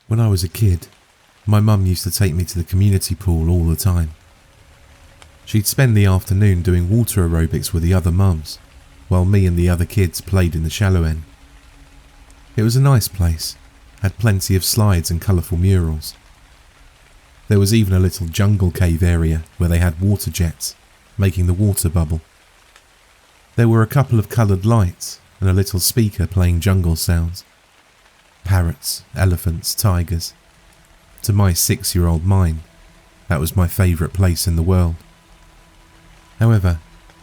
When I was a kid, my mum used to take me to the community pool all the time. She'd spend the afternoon doing water aerobics with the other mums, while me and the other kids played in the shallow end. It was a nice place, had plenty of slides and colourful murals. There was even a little jungle cave area where they had water jets, making the water bubble. There were a couple of coloured lights and a little speaker playing jungle sounds. Parrots, elephants, tigers. To my 6-year-old mind, that was my favourite place in the world. However,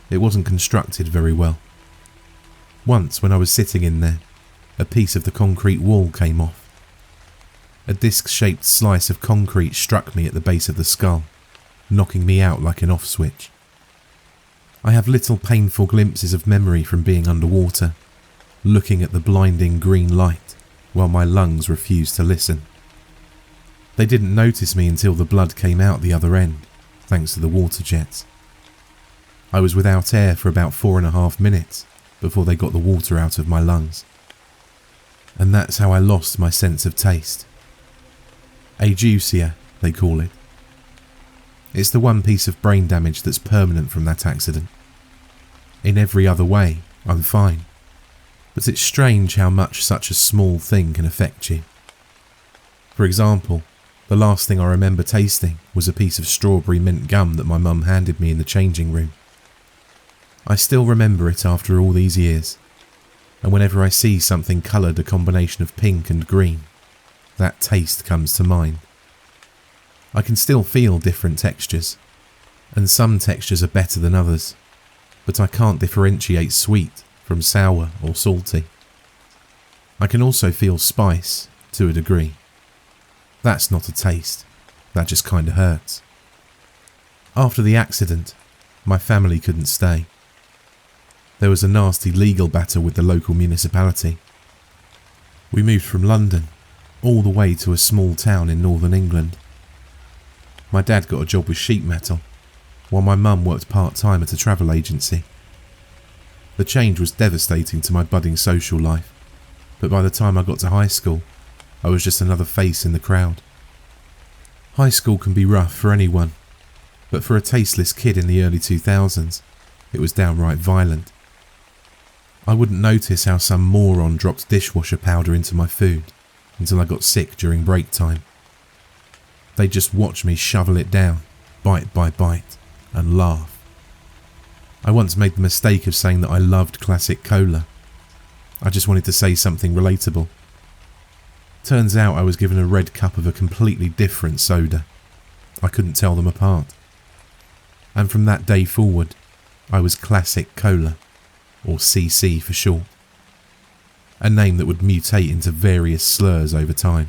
it wasn't constructed very well. Once when I was sitting in there, a piece of the concrete wall came off. A disc-shaped slice of concrete struck me at the base of the skull, knocking me out like an off switch. I have little painful glimpses of memory from being underwater, looking at the blinding green light while my lungs refused to listen. They didn't notice me until the blood came out the other end, thanks to the water jets. I was without air for about 4.5 minutes before they got the water out of my lungs. And that's how I lost my sense of taste. Ageusia, they call it. It's the one piece of brain damage that's permanent from that accident. In every other way, I'm fine. But it's strange how much such a small thing can affect you. For example, the last thing I remember tasting was a piece of strawberry mint gum that my mum handed me in the changing room. I still remember it after all these years, and whenever I see something coloured a combination of pink and green, that taste comes to mind. I can still feel different textures, and some textures are better than others, but I can't differentiate sweet from sour or salty. I can also feel spice, to a degree. That's not a taste, that just kinda hurts. After the accident, my family couldn't stay. There was a nasty legal battle with the local municipality. We moved from London all the way to a small town in northern England. My dad got a job with sheet metal, while my mum worked part-time at a travel agency. The change was devastating to my budding social life, but by the time I got to high school, I was just another face in the crowd. High school can be rough for anyone, but for a tasteless kid in the early 2000s, it was downright violent. I wouldn't notice how some moron dropped dishwasher powder into my food until I got sick during break time. They'd just watch me shovel it down, bite by bite, and laugh. I once made the mistake of saying that I loved classic cola. I just wanted to say something relatable. Turns out I was given a red cup of a completely different soda. I couldn't tell them apart. And from that day forward, I was Classic Cola, or CC for short. A name that would mutate into various slurs over time.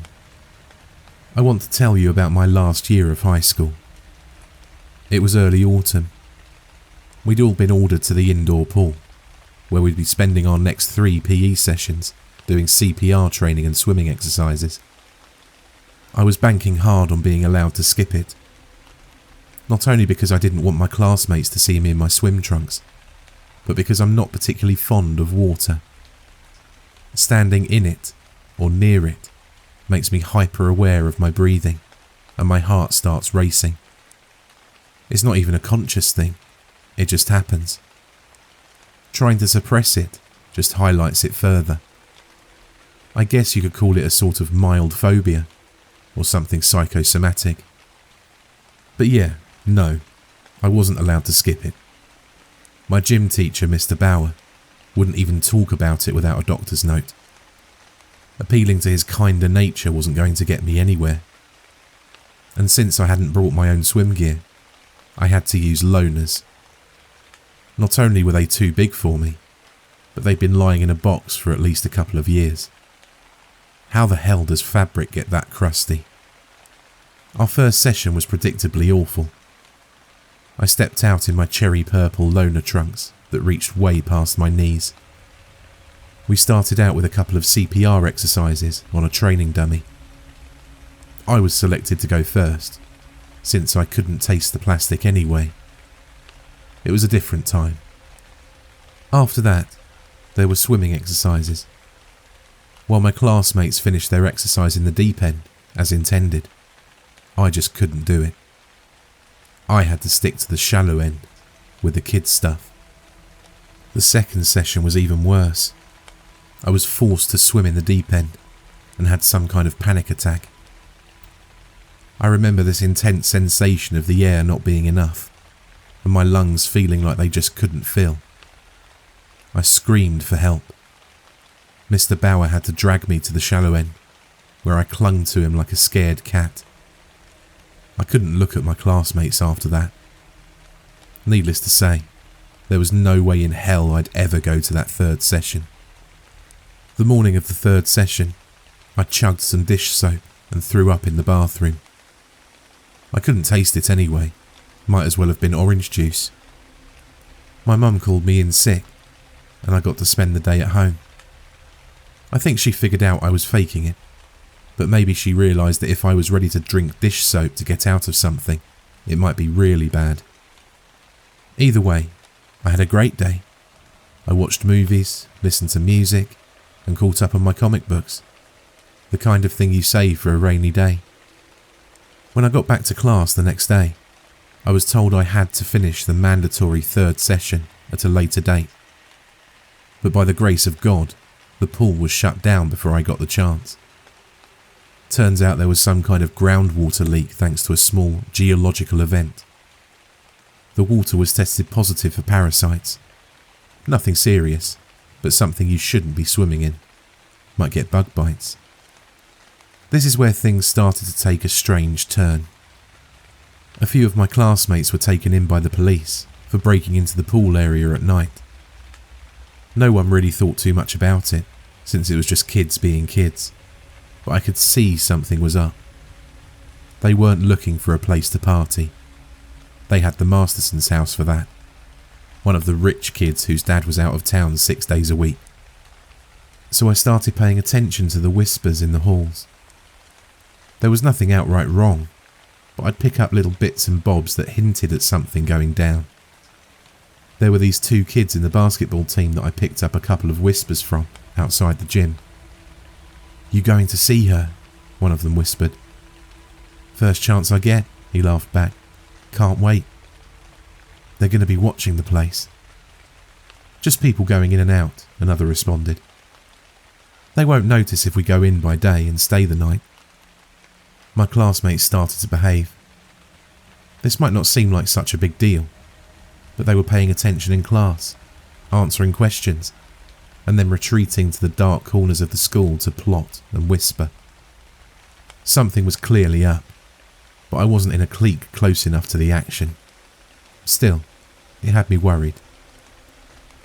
I want to tell you about my last year of high school. It was early autumn. We'd all been ordered to the indoor pool, where we'd be spending our next 3 PE sessions doing CPR training and swimming exercises. I was banking hard on being allowed to skip it. Not only because I didn't want my classmates to see me in my swim trunks, but because I'm not particularly fond of water. Standing in it, or near it, makes me hyper aware of my breathing, and my heart starts racing. It's not even a conscious thing, it just happens. Trying to suppress it just highlights it further. I guess you could call it a sort of mild phobia, or something psychosomatic. But yeah, no, I wasn't allowed to skip it. My gym teacher, Mr. Bauer, wouldn't even talk about it without a doctor's note. Appealing to his kinder nature wasn't going to get me anywhere. And since I hadn't brought my own swim gear, I had to use loaners. Not only were they too big for me, but they'd been lying in a box for at least a couple of years. How the hell does fabric get that crusty? Our first session was predictably awful. I stepped out in my cherry purple loaner trunks that reached way past my knees. We started out with a couple of CPR exercises on a training dummy. I was selected to go first, since I couldn't taste the plastic anyway. It was a different time. After that, there were swimming exercises. While my classmates finished their exercise in the deep end, as intended. I just couldn't do it. I had to stick to the shallow end with the kids' stuff. The second session was even worse. I was forced to swim in the deep end and had some kind of panic attack. I remember this intense sensation of the air not being enough and my lungs feeling like they just couldn't fill. I screamed for help. Mr. Bauer had to drag me to the shallow end, where I clung to him like a scared cat. I couldn't look at my classmates after that. Needless to say, there was no way in hell I'd ever go to that third session. The morning of the third session, I chugged some dish soap and threw up in the bathroom. I couldn't taste it anyway, might as well have been orange juice. My mum called me in sick, and I got to spend the day at home. I think she figured out I was faking it, but maybe she realised that if I was ready to drink dish soap to get out of something, it might be really bad. Either way, I had a great day. I watched movies, listened to music, and caught up on my comic books. The kind of thing you save for a rainy day. When I got back to class the next day, I was told I had to finish the mandatory third session at a later date. But by the grace of God, the pool was shut down before I got the chance. Turns out there was some kind of groundwater leak thanks to a small geological event. The water was tested positive for parasites. Nothing serious, but something you shouldn't be swimming in. Might get bug bites. This is where things started to take a strange turn. A few of my classmates were taken in by the police for breaking into the pool area at night. No one really thought too much about it, since it was just kids being kids, but I could see something was up. They weren't looking for a place to party. They had the Masterson's house for that. One of the rich kids whose dad was out of town 6 days a week. So I started paying attention to the whispers in the halls. There was nothing outright wrong, but I'd pick up little bits and bobs that hinted at something going down. There were these two kids in the basketball team that I picked up a couple of whispers from outside the gym. "You going to see her?" one of them whispered. "First chance I get," he laughed back. "Can't wait. They're going to be watching the place." "Just people going in and out," another responded. "They won't notice if we go in by day and stay the night." My classmates started to behave. This might not seem like such a big deal, but they were paying attention in class, answering questions, and then retreating to the dark corners of the school to plot and whisper. Something was clearly up, but I wasn't in a clique close enough to the action. Still, it had me worried.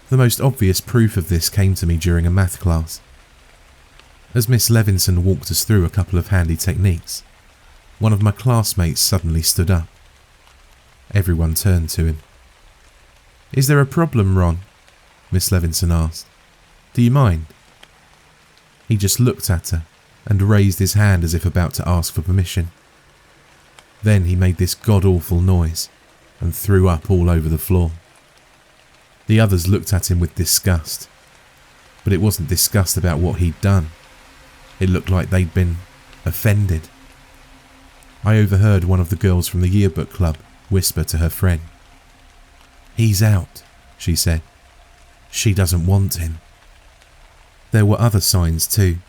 The most obvious proof of this came to me during a math class. As Miss Levinson walked us through a couple of handy techniques, one of my classmates suddenly stood up. Everyone turned to him. "Is there a problem, Ron?" Miss Levinson asked. "Do you mind?" He just looked at her and raised his hand as if about to ask for permission. Then he made this god-awful noise and threw up all over the floor. The others looked at him with disgust, but it wasn't disgust about what he'd done. It looked like they'd been offended. I overheard one of the girls from the yearbook club whisper to her friend. "He's out," she said. "She doesn't want him." There were other signs too.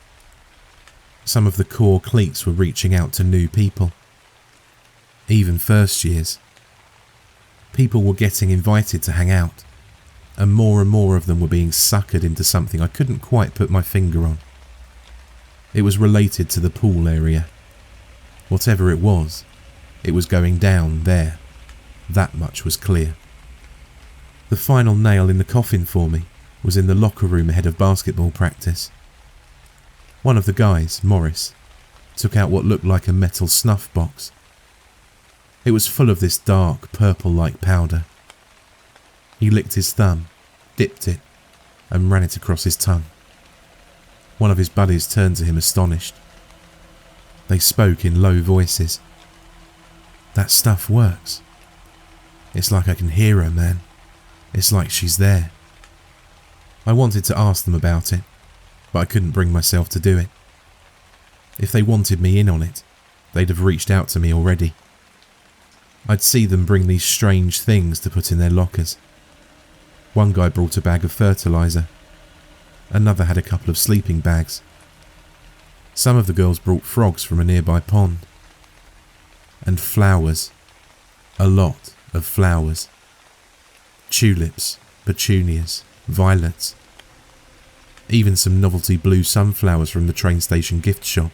Some of the core cliques were reaching out to new people. Even first years. People were getting invited to hang out, and more of them were being suckered into something I couldn't quite put my finger on. It was related to the pool area. Whatever it was going down there. That much was clear. The final nail in the coffin for me was in the locker room ahead of basketball practice. One of the guys, Morris, took out what looked like a metal snuff box. It was full of this dark, purple-like powder. He licked his thumb, dipped it, and ran it across his tongue. One of his buddies turned to him astonished. They spoke in low voices. "That stuff works. It's like I can hear her, man. It's like she's there." I wanted to ask them about it, but I couldn't bring myself to do it. If they wanted me in on it, they'd have reached out to me already. I'd see them bring these strange things to put in their lockers. One guy brought a bag of fertilizer. Another had a couple of sleeping bags. Some of the girls brought frogs from a nearby pond. And flowers. A lot of flowers. Tulips, petunias, violets. Even some novelty blue sunflowers from the train station gift shop.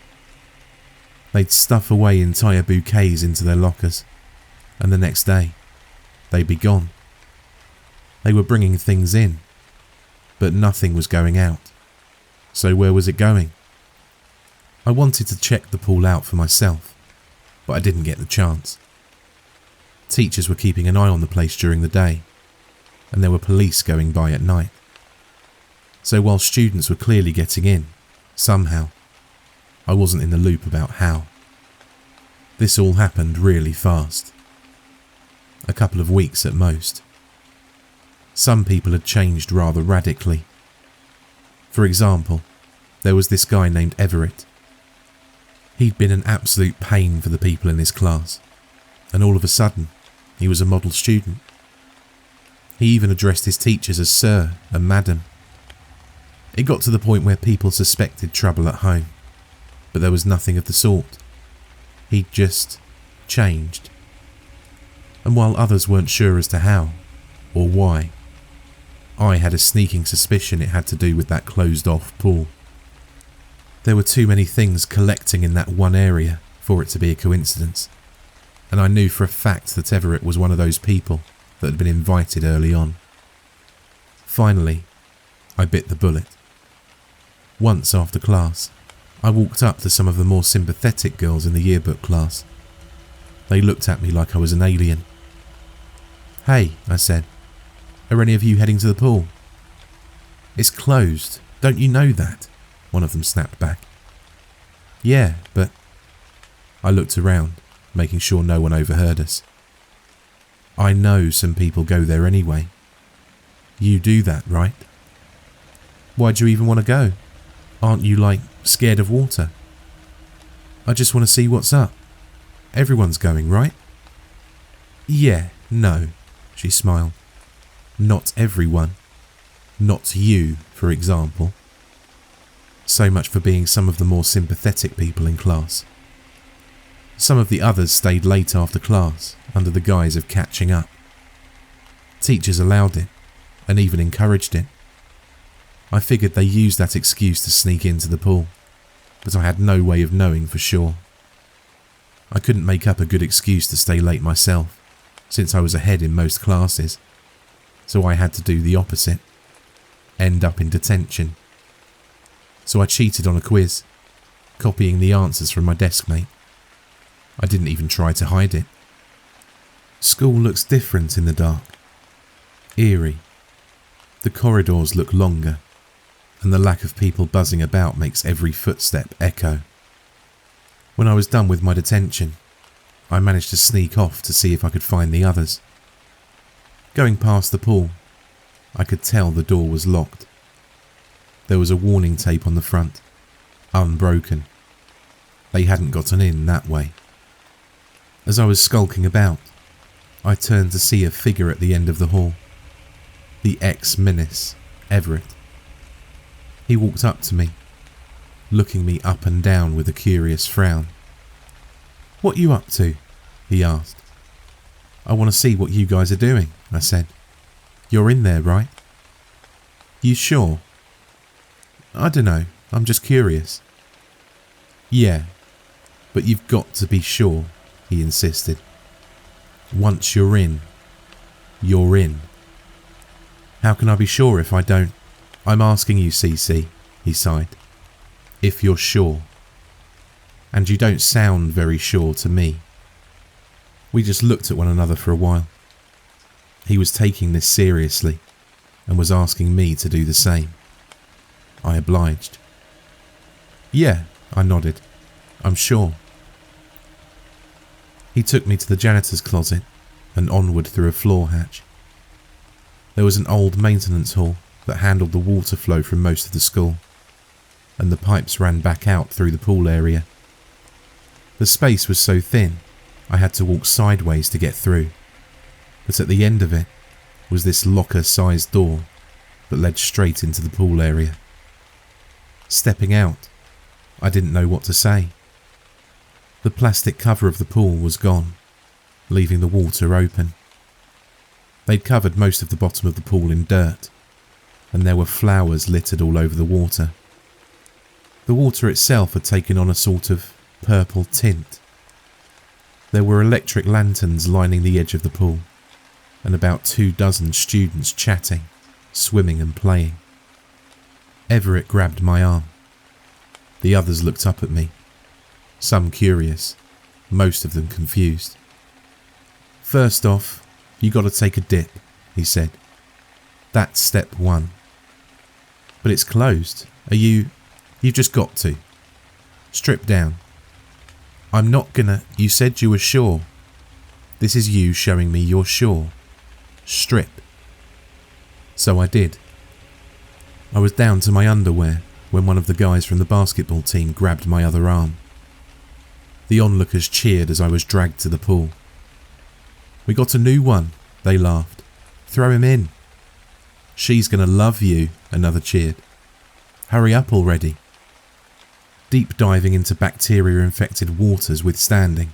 They'd stuff away entire bouquets into their lockers, and the next day, they'd be gone. They were bringing things in, but nothing was going out. So where was it going? I wanted to check the pool out for myself, but I didn't get the chance. Teachers were keeping an eye on the place during the day, and there were police going by at night. So while students were clearly getting in, somehow, I wasn't in the loop about how. This all happened really fast. A couple of weeks at most. Some people had changed rather radically. For example, there was this guy named Everett. He'd been an absolute pain for the people in his class, and all of a sudden, he was a model student. He even addressed his teachers as Sir and Madam. It got to the point where people suspected trouble at home, but there was nothing of the sort. He'd just changed. And while others weren't sure as to how or why, I had a sneaking suspicion it had to do with that closed-off pool. There were too many things collecting in that one area for it to be a coincidence, and I knew for a fact that Everett was one of those people that had been invited early on. Finally, I bit the bullet. Once after class, I walked up to some of the more sympathetic girls in the yearbook class. They looked at me like I was an alien. "Hey," I said, "are any of you heading to the pool?" "It's closed, don't you know that?" one of them snapped back. "Yeah, but..." I looked around, making sure no one overheard us. "I know some people go there anyway. You do that, right?" "Why'd you even want to go? Aren't you, scared of water?" "I just want to see what's up. Everyone's going, right?" "Yeah, no," she smiled. "Not everyone. Not you, for example." So much for being some of the more sympathetic people in class. Some of the others stayed late after class under the guise of catching up. Teachers allowed it, and even encouraged it. I figured they used that excuse to sneak into the pool, but I had no way of knowing for sure. I couldn't make up a good excuse to stay late myself, since I was ahead in most classes, so I had to do the opposite, end up in detention. So I cheated on a quiz, copying the answers from my desk mate. I didn't even try to hide it. School looks different in the dark. Eerie. The corridors look longer, and the lack of people buzzing about makes every footstep echo. When I was done with my detention, I managed to sneak off to see if I could find the others. Going past the pool, I could tell the door was locked. There was a warning tape on the front, unbroken. They hadn't gotten in that way. As I was skulking about, I turned to see a figure at the end of the hall. The ex-menace, Everett. He walked up to me, looking me up and down with a curious frown. "What you up to?" he asked. "I want to see what you guys are doing," I said. "You're in there, right?" "You sure?" "I dunno, I'm just curious." "Yeah, but you've got to be sure," he insisted. "Once you're in, you're in." "How can I be sure if I don't?" "I'm asking you, CC," he sighed. "If you're sure. And you don't sound very sure to me." We just looked at one another for a while. He was taking this seriously and was asking me to do the same. I obliged. "Yeah," I nodded. "I'm sure." He took me to the janitor's closet and onward through a floor hatch. There was an old maintenance hall that handled the water flow from most of the school. and the pipes ran back out through the pool area. The space was so thin, I had to walk sideways to get through, but at the end of it was this locker-sized door that led straight into the pool area. Stepping out, I didn't know what to say. The plastic cover of the pool was gone, leaving the water open. They'd covered most of the bottom of the pool in dirt, and there were flowers littered all over the water. The water itself had taken on a sort of purple tint. There were electric lanterns lining the edge of the pool, and about 24 students chatting, swimming and playing. Everett grabbed my arm. The others looked up at me, some curious, most of them confused. "First off, you got to take a dip," he said. "That's step 1. "But it's closed. You've just got to. Strip down." "I'm not gonna. You said you were sure. This is you showing me you're sure. Strip." So I did. I was down to my underwear when one of the guys from the basketball team grabbed my other arm. The onlookers cheered as I was dragged to the pool. "We got a new one," they laughed. "Throw him in." "She's gonna love you," another cheered. "Hurry up already." Deep diving into bacteria-infected waters withstanding,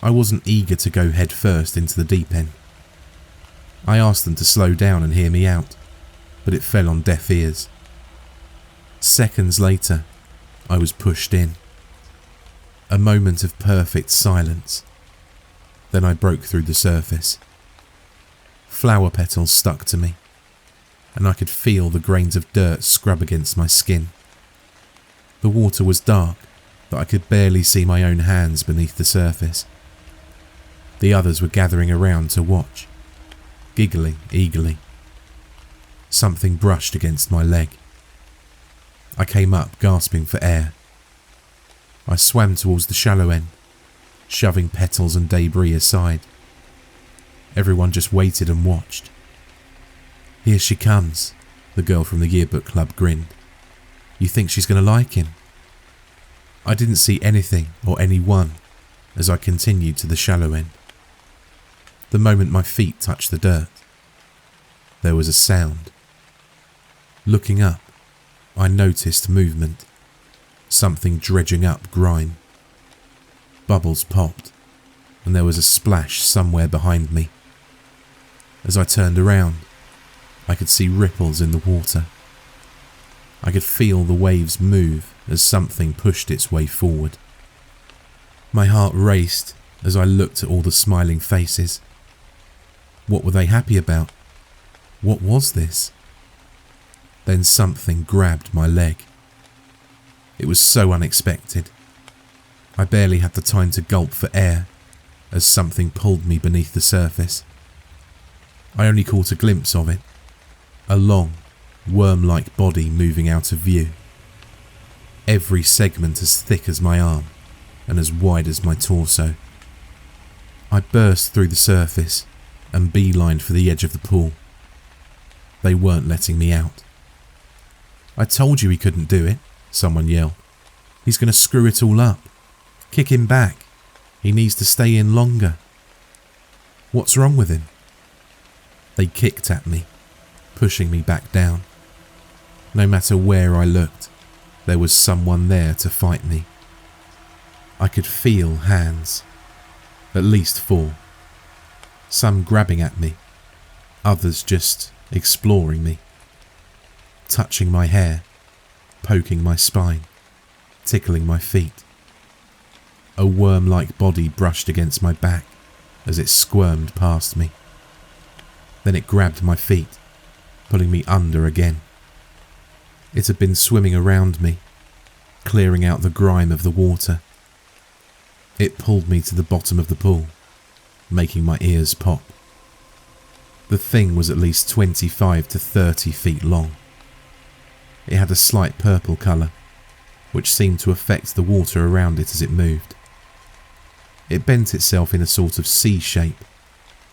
I wasn't eager to go head first into the deep end. I asked them to slow down and hear me out, but it fell on deaf ears. Seconds later, I was pushed in. A moment of perfect silence. Then I broke through the surface. Flower petals stuck to me, and I could feel the grains of dirt scrub against my skin. The water was dark, that I could barely see my own hands beneath the surface. The others were gathering around to watch, giggling eagerly. Something brushed against my leg. I came up, gasping for air. I swam towards the shallow end, shoving petals and debris aside. Everyone just waited and watched. "Here she comes," the girl from the yearbook club grinned. "You think she's going to like him?" I didn't see anything or anyone as I continued to the shallow end. The moment my feet touched the dirt, there was a sound. Looking up, I noticed movement, something dredging up grime. Bubbles popped, and there was a splash somewhere behind me. As I turned around, I could see ripples in the water. I could feel the waves move as something pushed its way forward. My heart raced as I looked at all the smiling faces. What were they happy about? What was this? Then something grabbed my leg. It was so unexpected. I barely had the time to gulp for air as something pulled me beneath the surface. I only caught a glimpse of it, a long, worm-like body moving out of view. Every segment as thick as my arm and as wide as my torso. I burst through the surface and beelined for the edge of the pool. They weren't letting me out. "I told you he couldn't do it," someone yelled. "He's going to screw it all up. Kick him back. He needs to stay in longer." "What's wrong with him?" They kicked at me, pushing me back down. No matter where I looked, there was someone there to fight me. I could feel hands, at least 4. Some grabbing at me, others just exploring me. Touching my hair, poking my spine, tickling my feet. A worm-like body brushed against my back as it squirmed past me. Then it grabbed my feet, pulling me under again. It had been swimming around me, clearing out the grime of the water. It pulled me to the bottom of the pool, making my ears pop. The thing was at least 25 to 30 feet long. It had a slight purple colour, which seemed to affect the water around it as it moved. It bent itself in a sort of C shape,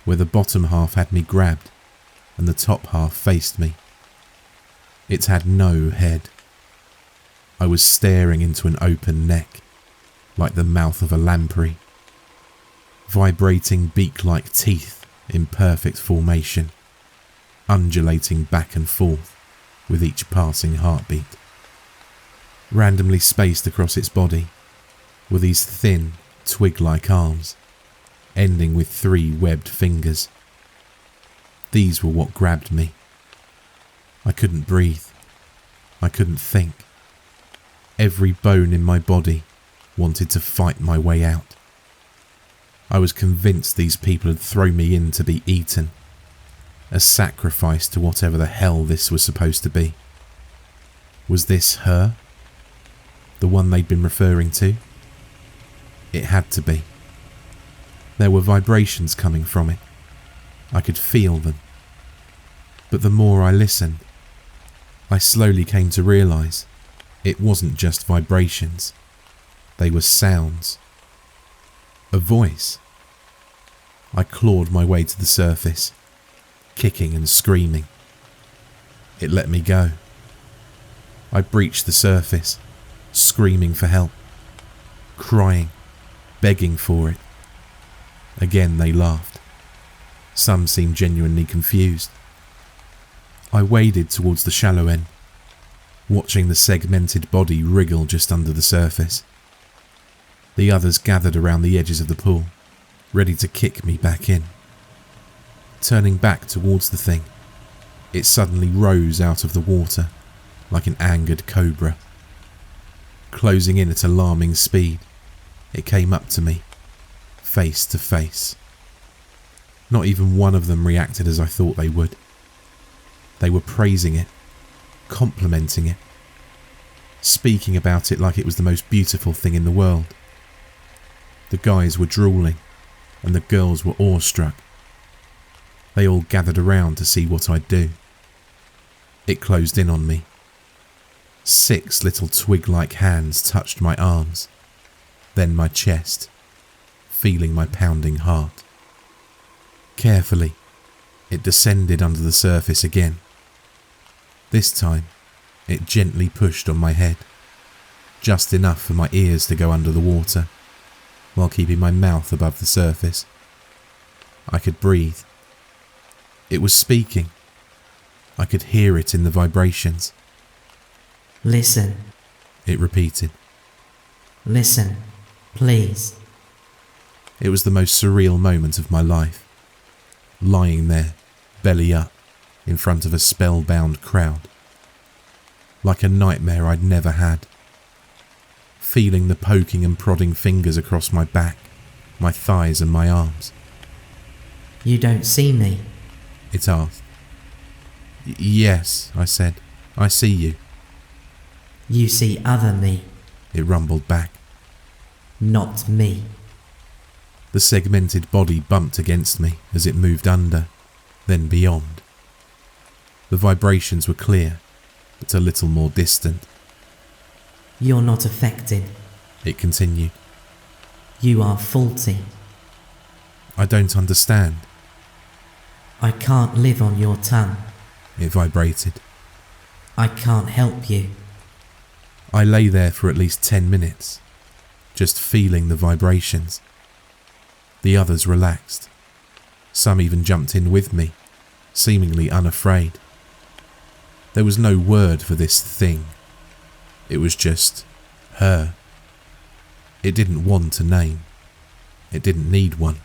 where the bottom half had me grabbed and the top half faced me. It had no head. I was staring into an open neck, like the mouth of a lamprey. Vibrating beak-like teeth in perfect formation, undulating back and forth with each passing heartbeat. Randomly spaced across its body were these thin, twig-like arms, ending with 3 webbed fingers. These were what grabbed me. I couldn't breathe. I couldn't think. Every bone in my body wanted to fight my way out. I was convinced these people had thrown me in to be eaten, a sacrifice to whatever the hell this was supposed to be. Was this her? The one they'd been referring to? It had to be. There were vibrations coming from it. I could feel them. But the more I listened, I slowly came to realise it wasn't just vibrations. They were sounds. A voice. I clawed my way to the surface, kicking and screaming. It let me go. I breached the surface, screaming for help, crying, begging for it. Again they laughed. Some seemed genuinely confused. I waded towards the shallow end, watching the segmented body wriggle just under the surface. The others gathered around the edges of the pool, ready to kick me back in. Turning back towards the thing, it suddenly rose out of the water like an angered cobra. Closing in at alarming speed, it came up to me, face to face. Not even one of them reacted as I thought they would. They were praising it, complimenting it, speaking about it like it was the most beautiful thing in the world. The guys were drooling, and the girls were awestruck. They all gathered around to see what I'd do. It closed in on me. 6 little twig-like hands touched my arms, then my chest, feeling my pounding heart. Carefully, it descended under the surface again. This time, it gently pushed on my head, just enough for my ears to go under the water, while keeping my mouth above the surface. I could breathe. It was speaking. I could hear it in the vibrations. Listen, it repeated. Listen, please. It was the most surreal moment of my life. Lying there, belly up, in front of a spellbound crowd. Like a nightmare I'd never had. Feeling the poking and prodding fingers across my back, my thighs and my arms. You don't see me? It asked. Yes, I said. I see you. You see other me. It rumbled back. Not me. The segmented body bumped against me as it moved under, then beyond. The vibrations were clear, but a little more distant. You're not affected. It continued. You are faulty. I don't understand. I can't live on your tongue. It vibrated. I can't help you. I lay there for at least 10 minutes, just feeling the vibrations. The others relaxed. Some even jumped in with me, seemingly unafraid. There was no word for this thing. It was just her. It didn't want a name. It didn't need one.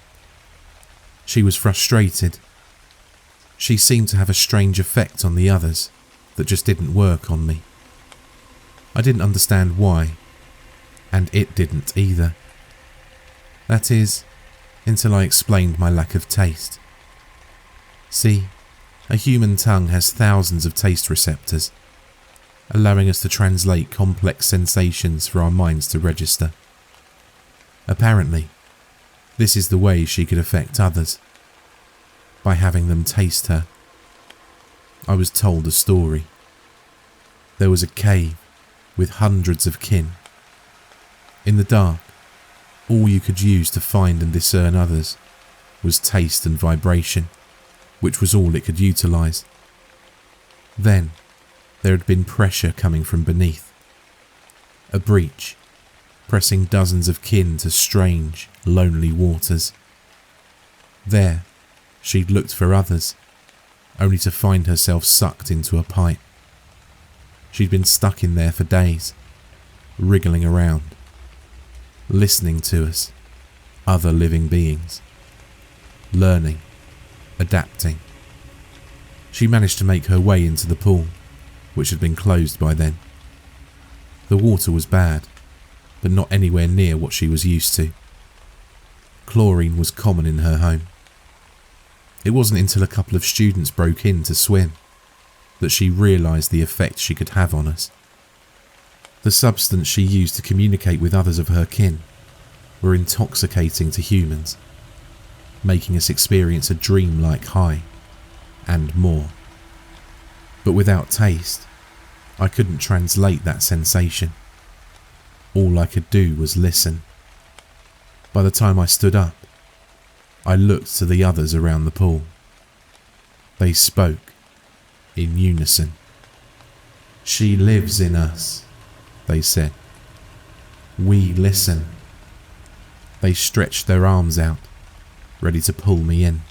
She was frustrated. She seemed to have a strange effect on the others that just didn't work on me. I didn't understand why, and it didn't either. That is, until I explained my lack of taste. See, a human tongue has thousands of taste receptors, allowing us to translate complex sensations for our minds to register. Apparently, this is the way she could affect others, by having them taste her. I was told a story. There was a cave with hundreds of kin. In the dark, all you could use to find and discern others was taste and vibration, which was all it could utilise. Then, there had been pressure coming from beneath, a breach, pressing dozens of kin to strange, lonely waters. There, she'd looked for others, only to find herself sucked into a pipe. She'd been stuck in there for days, wriggling around, listening to us, other living beings, learning, adapting. She managed to make her way into the pool, which had been closed by then. The water was bad, but not anywhere near what she was used to. Chlorine was common in her home. It wasn't until a couple of students broke in to swim that she realised the effect she could have on us. The substance she used to communicate with others of her kin were intoxicating to humans, making us experience a dream-like high, and more. But without taste, I couldn't translate that sensation. All I could do was listen. By the time I stood up, I looked to the others around the pool. They spoke in unison. "She lives in us," they said. "We listen." They stretched their arms out, ready to pull me in.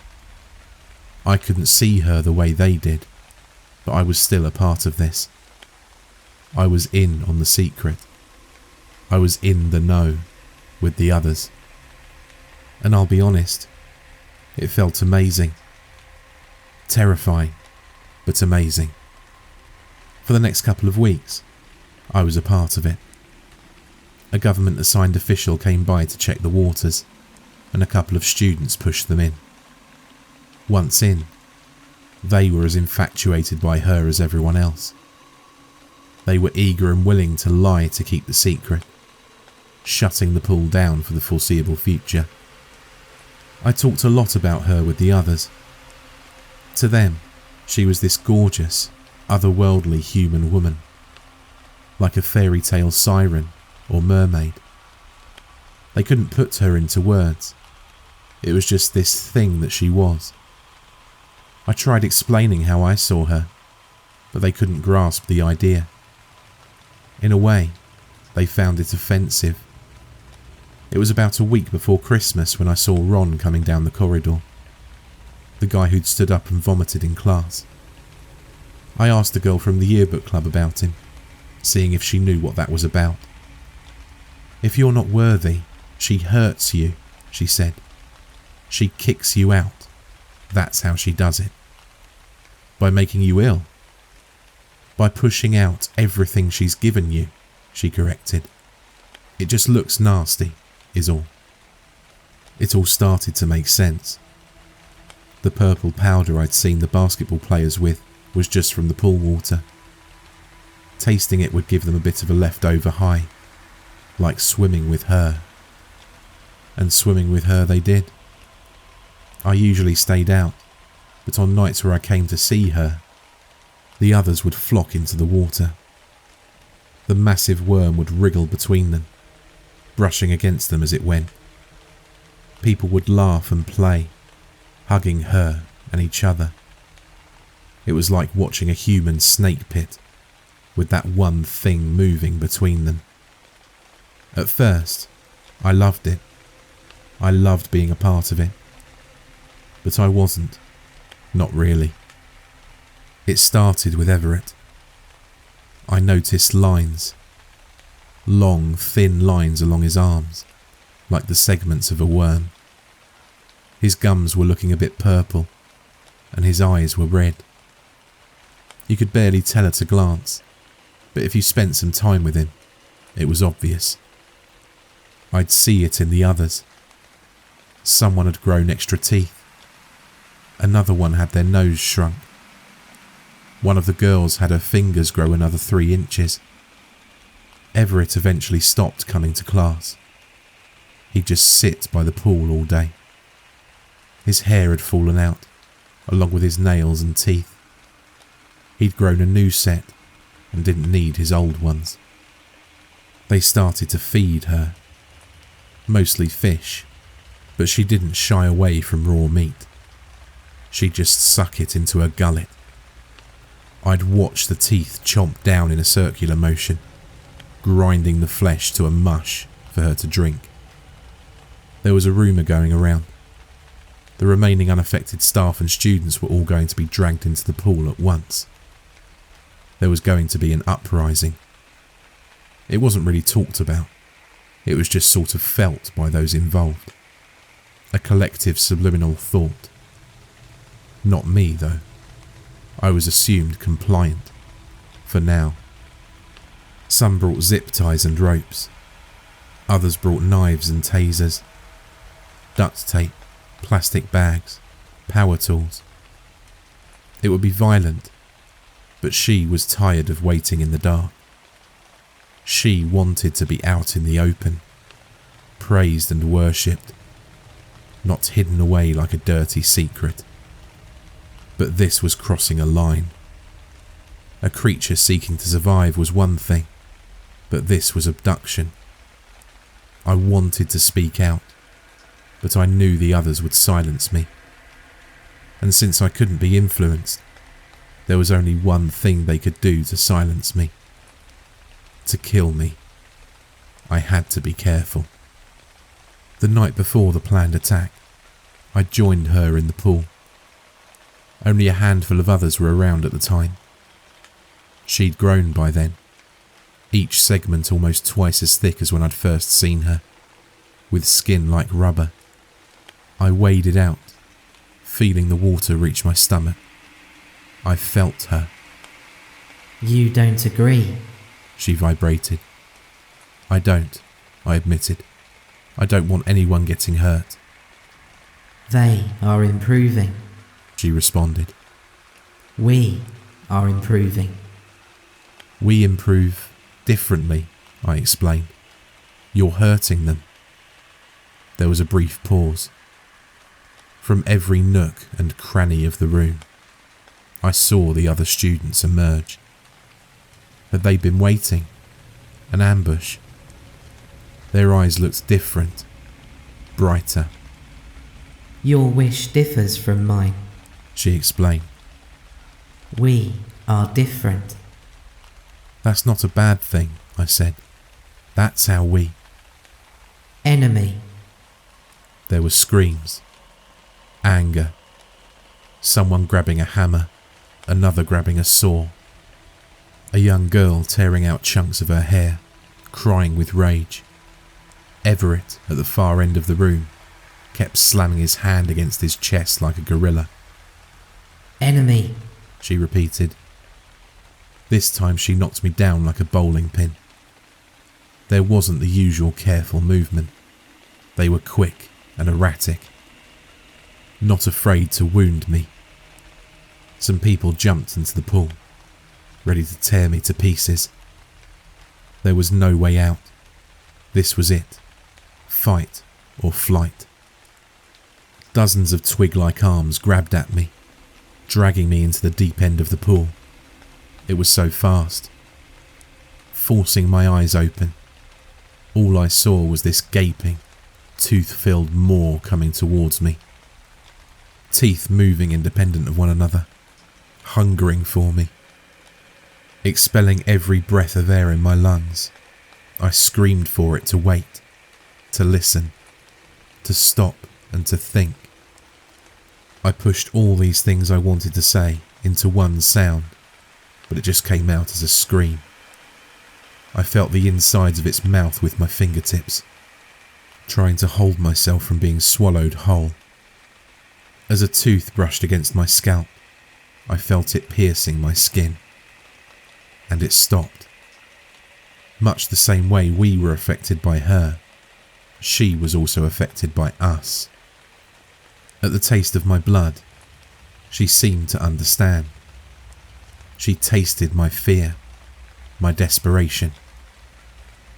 I couldn't see her the way they did, but I was still a part of this. I was in on the secret. I was in the know with the others. And I'll be honest, it felt amazing. Terrifying, but amazing. For the next couple of weeks, I was a part of it. A government-assigned official came by to check the waters, and a couple of students pushed them in. Once in, they were as infatuated by her as everyone else. They were eager and willing to lie to keep the secret, shutting the pool down for the foreseeable future. I talked a lot about her with the others. To them, she was this gorgeous, otherworldly human woman, like a fairy tale siren or mermaid. They couldn't put her into words. It was just this thing that she was. I tried explaining how I saw her, but they couldn't grasp the idea. In a way, they found it offensive. It was about a week before Christmas when I saw Ron coming down the corridor, the guy who'd stood up and vomited in class. I asked a girl from the yearbook club about him, seeing if she knew what that was about. "If you're not worthy, she hurts you," she said. "She kicks you out. That's how she does it." "By making you ill?" "By pushing out everything she's given you," she corrected. "It just looks nasty, is all." It all started to make sense. The purple powder I'd seen the basketball players with was just from the pool water. Tasting it would give them a bit of a leftover high, like swimming with her. And swimming with her they did. I usually stayed out, but on nights where I came to see her, the others would flock into the water. The massive worm would wriggle between them, brushing against them as it went. People would laugh and play, hugging her and each other. It was like watching a human snake pit, with that one thing moving between them. At first, I loved it. I loved being a part of it. But I wasn't. Not really. It started with Everett. I noticed lines. Long, thin lines along his arms, like the segments of a worm. His gums were looking a bit purple, and his eyes were red. You could barely tell at a glance, but if you spent some time with him, it was obvious. I'd see it in the others. Someone had grown extra teeth. Another one had their nose shrunk. One of the girls had her fingers grow another 3 inches. Everett eventually stopped coming to class. He'd just sit by the pool all day. His hair had fallen out, along with his nails and teeth. He'd grown a new set and didn't need his old ones. They started to feed her. Mostly fish, but she didn't shy away from raw meat. She'd just suck it into her gullet. I'd watch the teeth chomp down in a circular motion, grinding the flesh to a mush for her to drink. There was a rumour going around. The remaining unaffected staff and students were all going to be dragged into the pool at once. There was going to be an uprising. It wasn't really talked about. It was just sort of felt by those involved. A collective subliminal thought. Not me, though. I was assumed compliant. For now. Some brought zip ties and ropes. Others brought knives and tasers. Duct tape, plastic bags, power tools. It would be violent, but she was tired of waiting in the dark. She wanted to be out in the open, praised and worshipped, not hidden away like a dirty secret. But this was crossing a line. A creature seeking to survive was one thing, but this was abduction. I wanted to speak out, but I knew the others would silence me. And since I couldn't be influenced, there was only one thing they could do to silence me. To kill me. I had to be careful. The night before the planned attack, I joined her in the pool. Only a handful of others were around at the time. She'd grown by then, each segment almost twice as thick as when I'd first seen her, with skin like rubber. I waded out, feeling the water reach my stomach. I felt her. You don't agree? She vibrated. I don't, I admitted. I don't want anyone getting hurt. They are improving, she responded. We are improving. We improve differently, I explained. You're hurting them. There was a brief pause. From every nook and cranny of the room, I saw the other students emerge. Had they been waiting? An ambush? Their eyes looked different, brighter. Your wish differs from mine, she explained. We are different. That's not a bad thing, I said. That's how we... Enemy. There were screams. Anger. Someone grabbing a hammer, another grabbing a saw. A young girl tearing out chunks of her hair, crying with rage. Everett, at the far end of the room, kept slamming his hand against his chest like a gorilla. Enemy, she repeated. This time she knocked me down like a bowling pin. There wasn't the usual careful movement. They were quick and erratic, not afraid to wound me. Some people jumped into the pool, ready to tear me to pieces. There was no way out. This was it. Fight or flight. Dozens of twig-like arms grabbed at me, dragging me into the deep end of the pool. It was so fast. Forcing my eyes open, all I saw was this gaping, tooth-filled maw coming towards me. Teeth moving independent of one another, hungering for me. Expelling every breath of air in my lungs, I screamed for it to wait, to listen, to stop and to think. I pushed all these things I wanted to say into one sound, but it just came out as a scream. I felt the insides of its mouth with my fingertips, trying to hold myself from being swallowed whole. As a tooth brushed against my scalp, I felt it piercing my skin. And it stopped. Much the same way we were affected by her, she was also affected by us. At the taste of my blood, she seemed to understand. She tasted my fear, my desperation.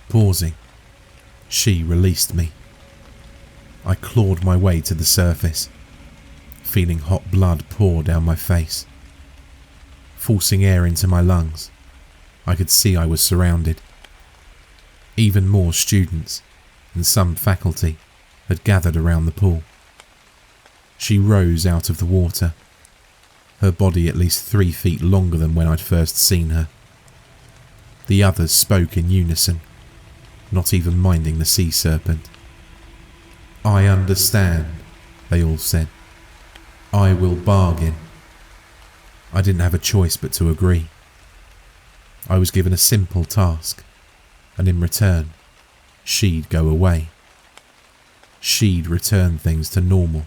Pausing, she released me. I clawed my way to the surface, feeling hot blood pour down my face. Forcing air into my lungs, I could see I was surrounded. Even more students and some faculty had gathered around the pool. She rose out of the water, her body at least 3 feet longer than when I'd first seen her. The others spoke in unison, not even minding the sea serpent. "I understand," they all said. "I will bargain." I didn't have a choice but to agree. I was given a simple task, and in return, she'd go away. She'd return things to normal.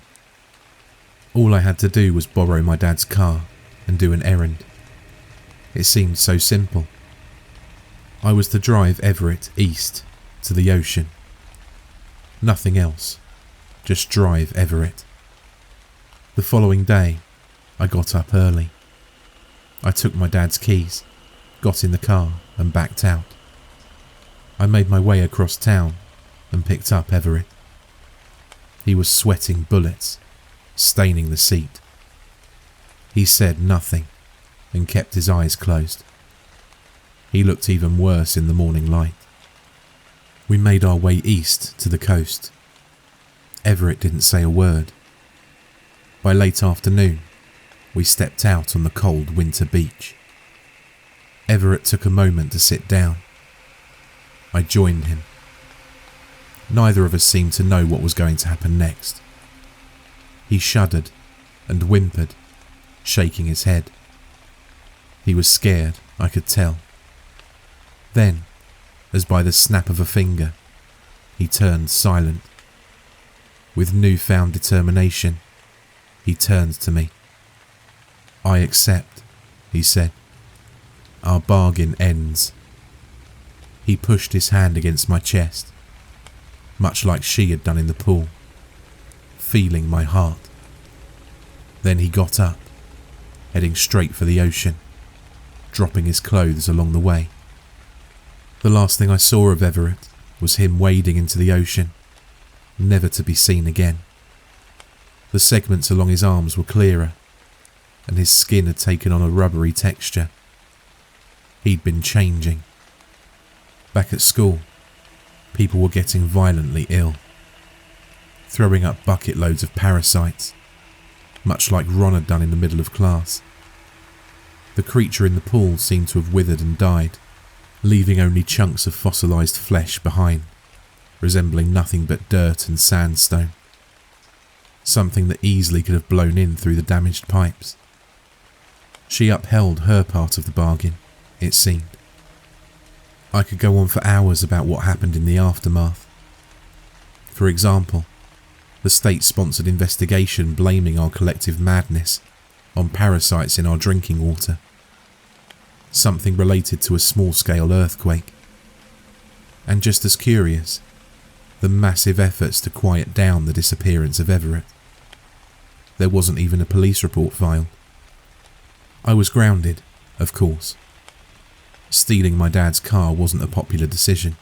All I had to do was borrow my dad's car and do an errand. It seemed so simple. I was to drive Everett east to the ocean. Nothing else, just drive Everett. The following day, I got up early. I took my dad's keys, got in the car and backed out. I made my way across town and picked up Everett. He was sweating bullets, staining the seat. He said nothing and kept his eyes closed. He looked even worse in the morning light. We made our way east to the coast. Everett didn't say a word. By late afternoon, we stepped out on the cold winter beach. Everett took a moment to sit down. I joined him. Neither of us seemed to know what was going to happen next. He shuddered and whimpered, shaking his head. He was scared, I could tell. Then, as by the snap of a finger, he turned silent. With newfound determination, he turned to me. "I accept," he said. "Our bargain ends." He pushed his hand against my chest, much like she had done in the pool, feeling my heart. Then he got up, heading straight for the ocean, dropping his clothes along the way. The last thing I saw of Everett was him wading into the ocean, never to be seen again. The segments along his arms were clearer, and his skin had taken on a rubbery texture. He'd been changing. Back at school, people were getting violently ill, throwing up bucket loads of parasites, much like Ron had done in the middle of class. The creature in the pool seemed to have withered and died, leaving only chunks of fossilised flesh behind, resembling nothing but dirt and sandstone. Something that easily could have blown in through the damaged pipes. She upheld her part of the bargain, it seemed. I could go on for hours about what happened in the aftermath. For example, the state-sponsored investigation blaming our collective madness on parasites in our drinking water. Something related to a small-scale earthquake. And just as curious, the massive efforts to quiet down the disappearance of Everett. There wasn't even a police report filed. I was grounded, of course. Stealing my dad's car wasn't a popular decision,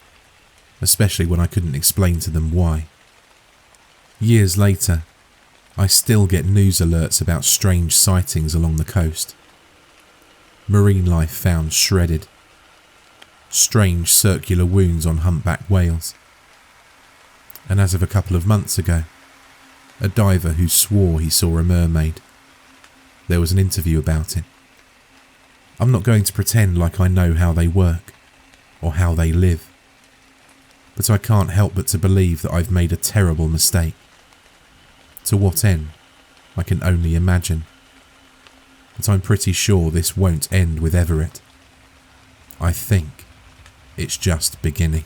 especially when I couldn't explain to them why. Years later, I still get news alerts about strange sightings along the coast. Marine life found shredded. Strange circular wounds on humpback whales. And as of a couple of months ago, a diver who swore he saw a mermaid. There was an interview about it. I'm not going to pretend like I know how they work, or how they live. But I can't help but to believe that I've made a terrible mistake. To what end, I can only imagine. But I'm pretty sure this won't end with Everett. I think it's just beginning.